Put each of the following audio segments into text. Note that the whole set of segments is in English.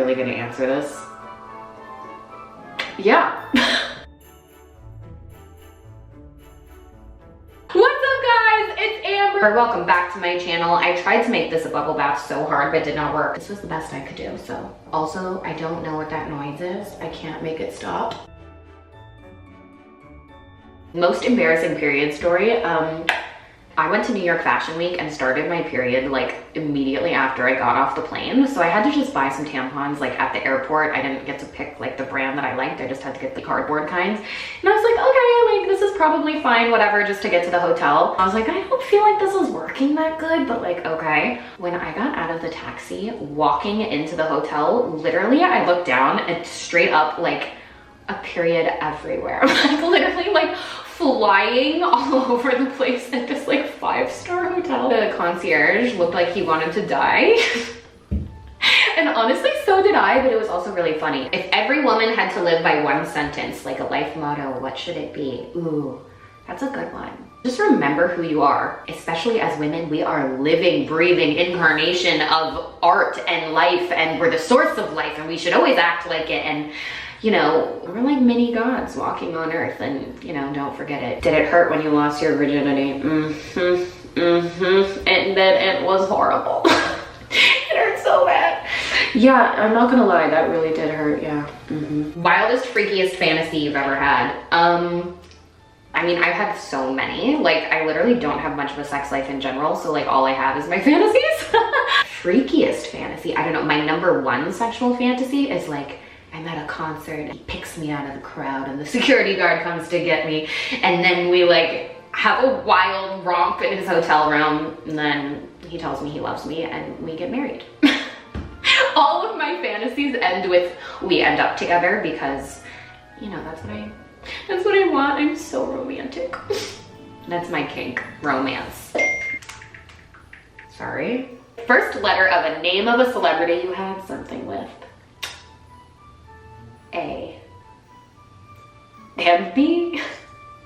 really gonna answer this? Yeah. Welcome back to my channel. I tried to make this a bubble bath so hard, but it did not work. This was the best I could do, so. Also, I don't know what that noise is. I can't make it stop. Most embarrassing period story. I went to New York Fashion Week and started my period like immediately after I got off the plane. So I had to just buy some tampons like at the airport. I didn't get to pick like the brand that I liked. I just had to get the cardboard kinds. And I was like, okay, like this is probably fine, whatever, just to get to the hotel. I was like, I don't feel like this is working that good, but like, okay. When I got out of the taxi, walking into the hotel, literally I looked down and straight up like a period everywhere. Like literally like flying all over the place at this like 5-star hotel. The concierge looked like he wanted to die. And honestly, so did I, but it was also really funny. If every woman had to live by one sentence, like a life motto, what should it be? Ooh, that's a good one. Just remember who you are. Especially as women, we are living, breathing incarnation of art and life, and we're the source of life, and we should always act like it. And you know, we're like mini gods walking on earth, and you know, don't forget it. Did it hurt when you lost your virginity? And then it was horrible. It hurt so bad. Yeah, I'm not gonna lie, that really did hurt, yeah. Wildest, freakiest fantasy you've ever had? I mean, I've had so many. Like, I literally don't have much of a sex life in general, so like all I have is my fantasies. Freakiest fantasy, I don't know. My #1 sexual fantasy is like, I'm at a concert, he picks me out of the crowd and the security guard comes to get me, and then we like have a wild romp in his hotel room, and then he tells me he loves me and we get married. All of my fantasies end with we end up together because, you know, that's what I want. I'm so romantic. That's my kink, romance. Sorry. First letter of a name of a celebrity you had something with. A. And B.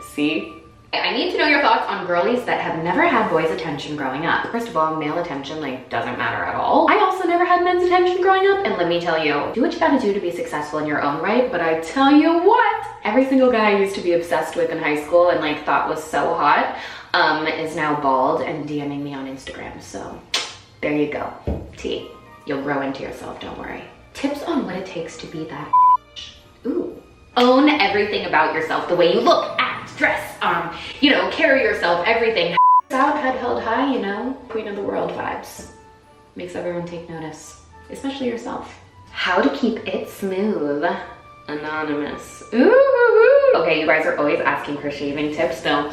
C. I need to know your thoughts on girlies that have never had boys' attention growing up. First of all, male attention like doesn't matter at all. I also never had men's attention growing up, and let me tell you, do what you gotta do to be successful in your own right, but I tell you what, every single guy I used to be obsessed with in high school and like thought was so hot is now bald and DMing me on Instagram, so there you go. T. You'll grow into yourself, don't worry. Tips on what it takes to be that. Ooh. Own everything about yourself, the way you look, act, dress, you know, carry yourself, everything. Out, head held high, you know, queen of the world vibes. Makes everyone take notice, especially yourself. How to keep it smooth. Anonymous. Ooh. Okay, you guys are always asking for shaving tips, so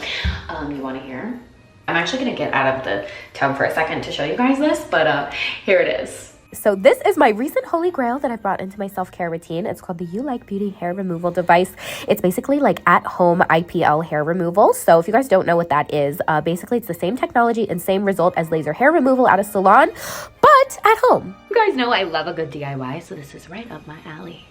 you want to hear? I'm actually gonna get out of the tub for a second to show you guys this, but here it is. So this is my recent holy grail that I've brought into my self-care routine. It's called the You Like Beauty hair removal device. It's basically like at-home IPL hair removal. So if you guys don't know what that is, basically it's the same technology and same result as laser hair removal at a salon, but at home. You guys know I love a good DIY, so this is right up my alley.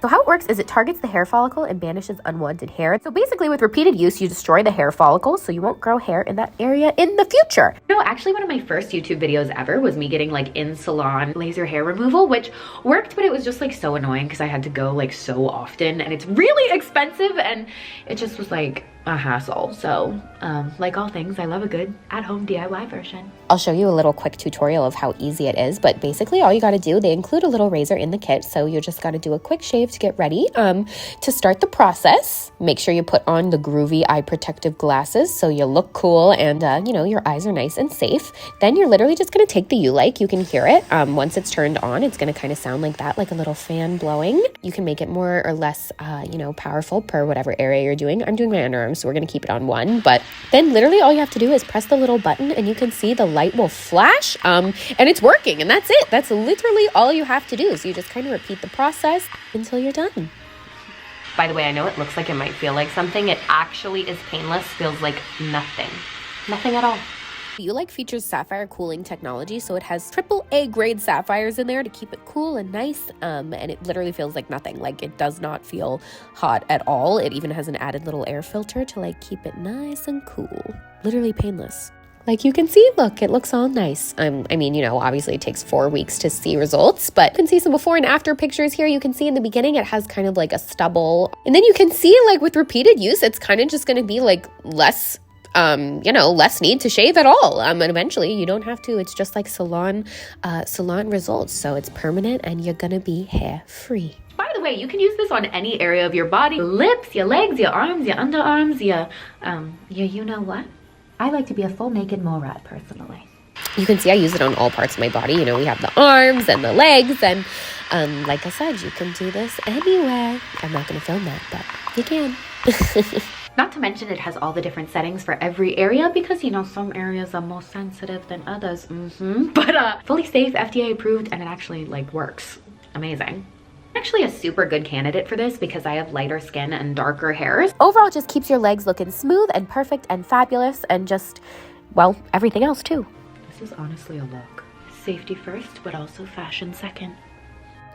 So how it works is it targets the hair follicle and banishes unwanted hair. So basically with repeated use, you destroy the hair follicle so you won't grow hair in that area in the future. No, actually one of my first YouTube videos ever was me getting like in salon laser hair removal, which worked, but it was just like so annoying because I had to go like so often and it's really expensive and it just was like a hassle. So like all things, I love a good at-home DIY version. I'll show you a little quick tutorial of how easy it is, but basically all you got to do, they include a little razor in the kit, so you just got to do a quick shave to get ready. To start the process, make sure you put on the groovy eye protective glasses so you look cool and you know, your eyes are nice and safe. Then you're literally just going to take the You can hear it. Once it's turned on, it's going to kind of sound like that, like a little fan blowing. You can make it more or less you know, powerful per whatever area you're doing. I'm doing my underarms, so we're going to keep it on 1, but then literally all you have to do is press the little button and you can see the light will flash and it's working, and that's it. That's literally all you have to do. So you just kind of repeat the process until you're done. By the way, I know it looks like it might feel like something. It actually is painless, feels like nothing. Nothing at all. You features sapphire cooling technology, so it has AAA grade sapphires in there to keep it cool and nice, and it literally feels like nothing. Like, it does not feel hot at all. It even has an added little air filter to like keep it nice and cool. Literally painless. Like you can see, look, it looks all nice. I mean, you know, obviously it takes 4 weeks to see results, but you can see some before and after pictures here. You can see in the beginning, it has kind of like a stubble. And then you can see like with repeated use, it's kind of just going to be like less, you know, less need to shave at all. And eventually you don't have to. It's just like salon results. So it's permanent and you're going to be hair free. By the way, you can use this on any area of your body. Your lips, your legs, your arms, your underarms, your you know what? I like to be a full naked mole rat personally. You can see I use it on all parts of my body. You know, we have the arms and the legs. And like I said, you can do this anywhere. I'm not going to film that, but you can. Not to mention it has all the different settings for every area because, you know, some areas are more sensitive than others. But fully safe, FDA approved, and it actually like works. Amazing. Actually a super good candidate for this because I have lighter skin and darker hairs. Overall, it just keeps your legs looking smooth and perfect and fabulous and just, well, everything else too. This is honestly a look. Safety first, but also fashion second.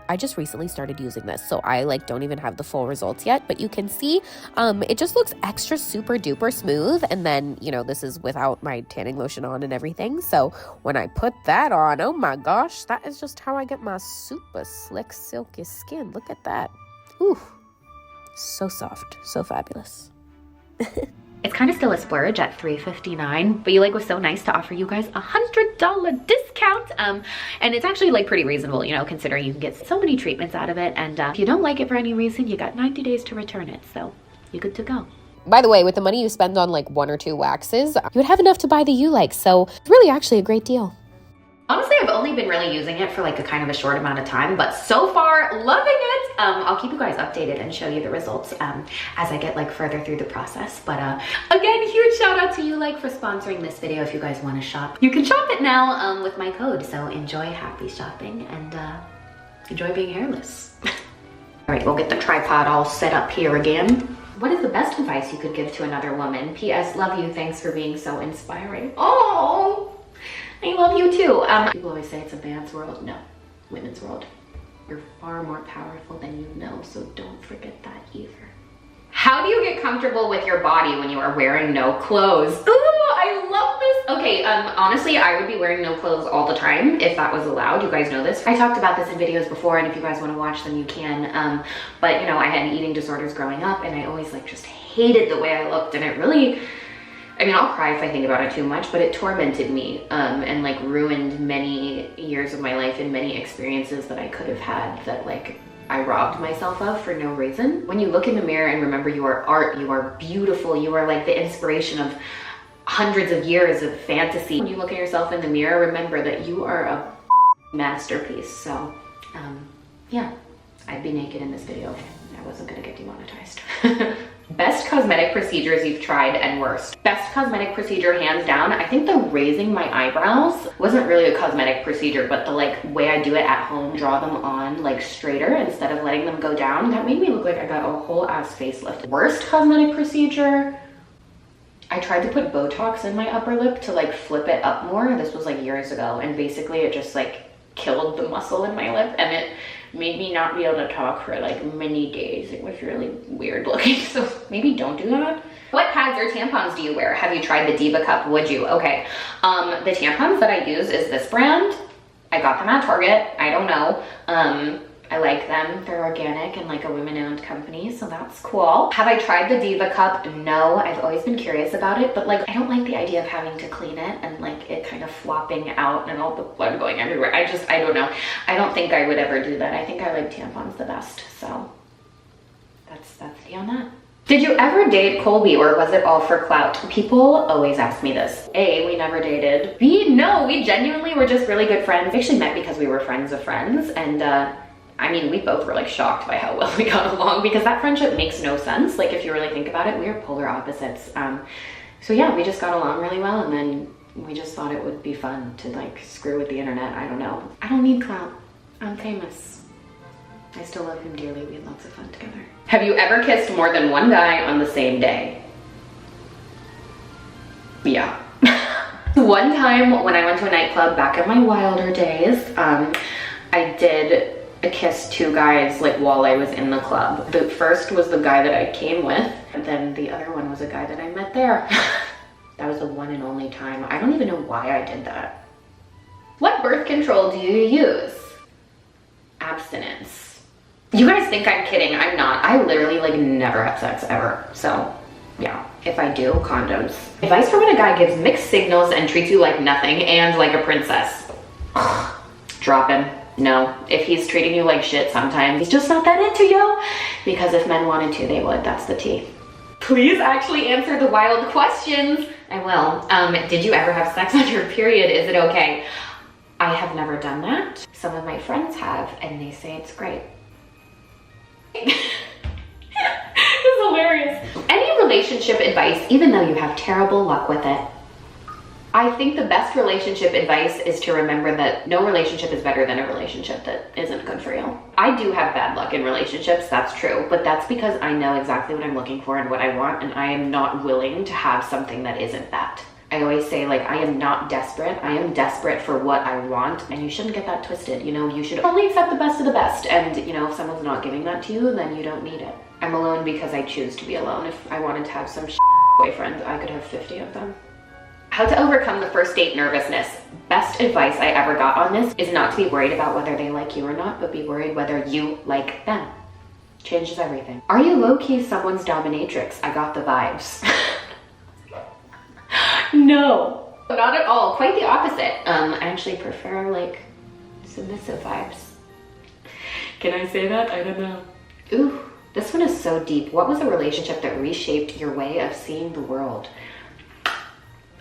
I just recently started using this, so I like don't even have the full results yet, but you can see it just looks extra super duper smooth. And then, you know, this is without my tanning lotion on and everything. So when I put that on, oh my gosh, that is just how I get my super slick, silky skin. Look at that. Ooh, so soft, so fabulous. It's kind of still a splurge at $3.59, but was so nice to offer you guys a $100 discount. And it's actually like pretty reasonable, you know, considering you can get so many treatments out of it. And if you don't like it for any reason, you got 90 days to return it. So you're good to go. By the way, with the money you spend on like 1 or 2 waxes, you would have enough to buy the you like. So it's really actually a great deal. Honestly, I've only been really using it for like a kind of a short amount of time, but so far loving it. I'll keep you guys updated and show you the results as I get like further through the process. But again, huge shout out to you for sponsoring this video. If you guys want to shop, you can shop it now with my code. So enjoy happy shopping and enjoy being hairless. All right, we'll get the tripod all set up here again. What is the best advice you could give to another woman? P.S. Love you. Thanks for being so inspiring. Oh, I love you too. People always say it's a man's world. No, women's world. You're far more powerful than you know, so don't forget that either. How do you get comfortable with your body when you are wearing no clothes? Ooh, I love this. Okay, honestly, I would be wearing no clothes all the time if that was allowed. You guys know this. I talked about this in videos before, and if you guys want to watch them, you can. But you know, I had eating disorders growing up, and I always just hated the way I looked, and it really, I mean, I'll cry if I think about it too much, but it tormented me and ruined many years of my life and many experiences that I could have had that I robbed myself of for no reason. When you look in the mirror and remember you are art, you are beautiful, you are the inspiration of hundreds of years of fantasy. When you look at yourself in the mirror, remember that you are a masterpiece. So yeah, I'd be naked in this video. I wasn't gonna get demonetized. Best cosmetic procedures you've tried and worst. Best cosmetic procedure, hands down. I think the raising my eyebrows wasn't really a cosmetic procedure, but the way I do it at home, draw them on straighter instead of letting them go down. That made me look like I got a whole ass facelift. Worst cosmetic procedure. I tried to put Botox in my upper lip to flip it up more. This was years ago, and basically it just killed the muscle in my lip, and it made me not be able to talk for many days. It was really weird looking, so maybe don't do that. What pads or tampons do you wear? Have you tried the Diva Cup? Would you? Okay, the tampons that I use is this brand. I got them at Target. I don't know. I like them. They're organic and a women-owned company, so that's cool. Have I tried the Diva Cup? No, I've always been curious about it, but I don't like the idea of having to clean it and it kind of flopping out and all the blood going everywhere. I don't know. I don't think I would ever do that. I think I like tampons the best, so that's the on that. Did you ever date Colby, or was it all for clout? People always ask me this. A, we never dated. B, no, we genuinely were just really good friends. We actually met because we were friends of friends, and I mean, we both were shocked by how well we got along, because that friendship makes no sense. If you really think about it, we are polar opposites. So yeah, we just got along really well, and then we just thought it would be fun to screw with the internet. I don't know. I don't need clout. I'm famous. I still love him dearly. We had lots of fun together. Have you ever kissed more than one guy on the same day? Yeah. One time when I went to a nightclub back in my wilder days, I did kissed 2 guys while I was in the club. The first was the guy that I came with, and then the other one was a guy that I met there. That was the one and only time. I don't even know why I did that. What birth control do you use? Abstinence. You guys think I'm kidding. I'm not. I literally like never have sex ever. So yeah, if I do, condoms. Advice for when a guy gives mixed signals and treats you like nothing and like a princess. Drop him. No. If he's treating you like shit sometimes, he's just not that into you. Because if men wanted to, they would. That's the tea. Please actually answer the wild questions. I will. Did you ever have sex on your period? Is it okay? I have never done that. Some of my friends have, and they say it's great. This is hilarious. Any relationship advice, even though you have terrible luck with it? I think the best relationship advice is to remember that no relationship is better than a relationship that isn't good for you. I do have bad luck in relationships, that's true, but that's because I know exactly what I'm looking for and what I want, and I am not willing to have something that isn't that. I always say, like, I am not desperate. I am desperate for what I want, and you shouldn't get that twisted. You know, you should only accept the best of the best, and you know, if someone's not giving that to you, then you don't need it. I'm alone because I choose to be alone. If I wanted to have some boyfriend, I could have 50 of them. How to overcome the first date nervousness. Best advice I ever got on this is not to be worried about whether they like you or not, but be worried whether you like them. Changes everything. Are you low-key someone's dominatrix? I got the vibes. No, not at all. Quite the opposite. I actually prefer like submissive vibes. Can I say that? I don't know. Ooh, this one is so deep. What was a relationship that reshaped your way of seeing the world?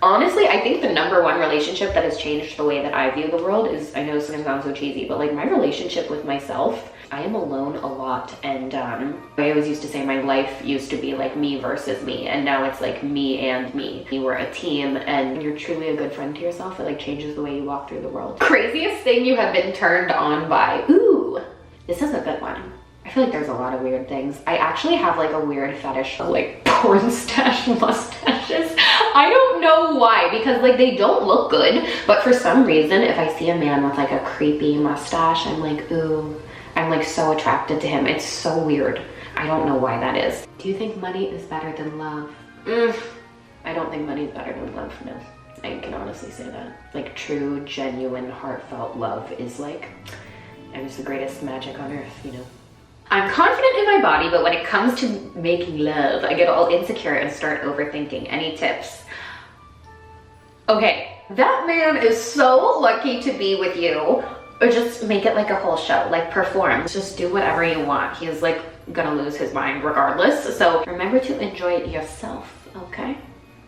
Honestly, I think the #1 relationship that has changed the way that I view the world is, I know this is gonna sound so cheesy, but like my relationship with myself. I am alone a lot, and I always used to say my life used to be like me versus me, and now it's like me and me. You were a team, and you're truly a good friend to yourself. It like changes the way you walk through the world. Craziest thing you have been turned on by? Ooh, this is a good one. I feel like there's a lot of weird things. I actually have like a weird fetish for like porn stash mustaches. I don't know why, because like they don't look good, but for some reason, if I see a man with like a creepy mustache, I'm like, ooh, I'm like so attracted to him. It's so weird. I don't know why that is. Do you think money is better than love? I don't think money is better than love, no. I can honestly say that. Like true, genuine, heartfelt love is like, it's the greatest magic on earth, you know? I'm confident in my body, but when it comes to making love, I get all insecure and start overthinking. Any tips? Okay, that man is so lucky to be with you. Or just make it like a whole show, like perform. Just do whatever you want. He's like gonna lose his mind regardless. So remember to enjoy it yourself, okay?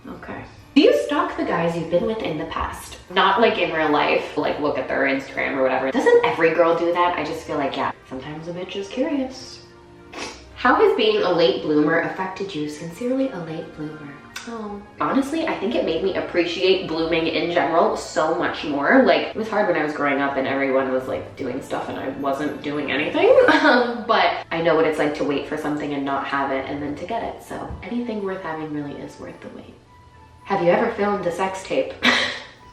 Okay. Do you stalk the guys you've been with in the past? Not like in real life, like look at their Instagram or whatever. Doesn't every girl do that? I just feel like, yeah, sometimes a bitch is curious. How has being a late bloomer affected you? Sincerely, a late bloomer. Oh, honestly, I think it made me appreciate blooming in general so much more. Like, it was hard when I was growing up and everyone was like doing stuff and I wasn't doing anything. But I know what it's like to wait for something and not have it and then to get it. So anything worth having really is worth the wait. Have you ever filmed a sex tape?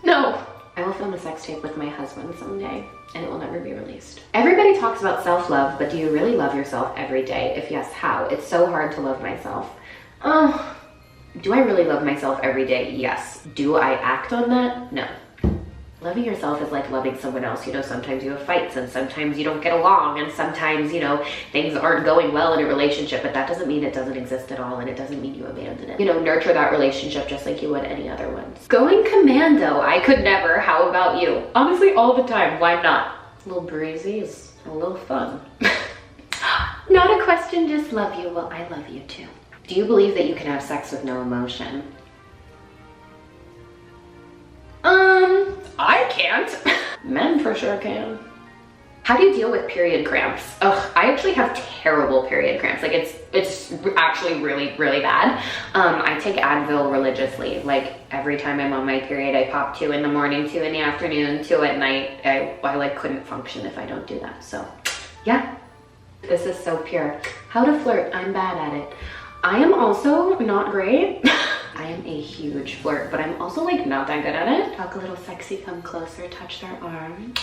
No. I will film a sex tape with my husband someday, and it will never be released. Everybody talks about self-love, but do you really love yourself every day? If yes, how? It's so hard to love myself. Oh, do I really love myself every day? Yes. Do I act on that? No. Loving yourself is like loving someone else. You know, sometimes you have fights and sometimes you don't get along and sometimes, you know, things aren't going well in a relationship, but that doesn't mean it doesn't exist at all and it doesn't mean you abandon it. You know, nurture that relationship just like you would any other ones. Going commando, I could never. How about you? Honestly, all the time. Why not? A little breezy is a little fun. Not a question, just love you. Well, I love you too. Do you believe that you can have sex with no emotion? I can't. Men for sure can. How do you deal with period cramps? Ugh, I actually have terrible period cramps. Like it's actually really, really bad. I take Advil religiously. Like every time I'm on my period, I pop 2 in the morning, 2 in the afternoon, 2 at night. I like couldn't function if I don't do that. So yeah, this is so pure. How to flirt, I'm bad at it. I am also not great. I am a huge flirt, but I'm also like not that good at it. Talk a little sexy, come closer, touch their arm,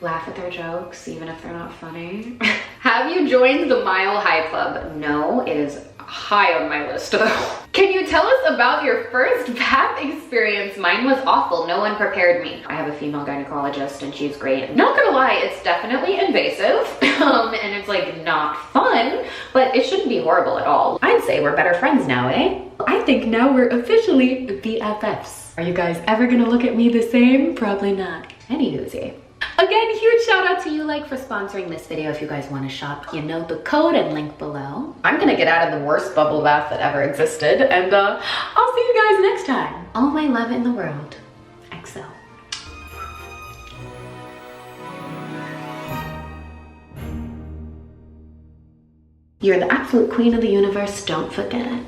laugh at their jokes, even if they're not funny. Have you joined the Mile High Club? No, it is high on my list though. Can you tell us about your first bath experience? Mine was awful. No one prepared me. I have a female gynecologist and she's great. Not gonna lie, it's definitely invasive and it's like not fun, but it shouldn't be horrible at all. I'd say we're better friends now, eh? I think now we're officially BFFs. Are you guys ever gonna look at me the same? Probably not. Anywhoosie. Again, huge shout out to YouLike for sponsoring this video. If you guys want to shop, you know the code and link below. I'm gonna get out of the worst bubble bath that ever existed, and I'll see you guys next time. All my love in the world. XO. You're the absolute queen of the universe, don't forget it.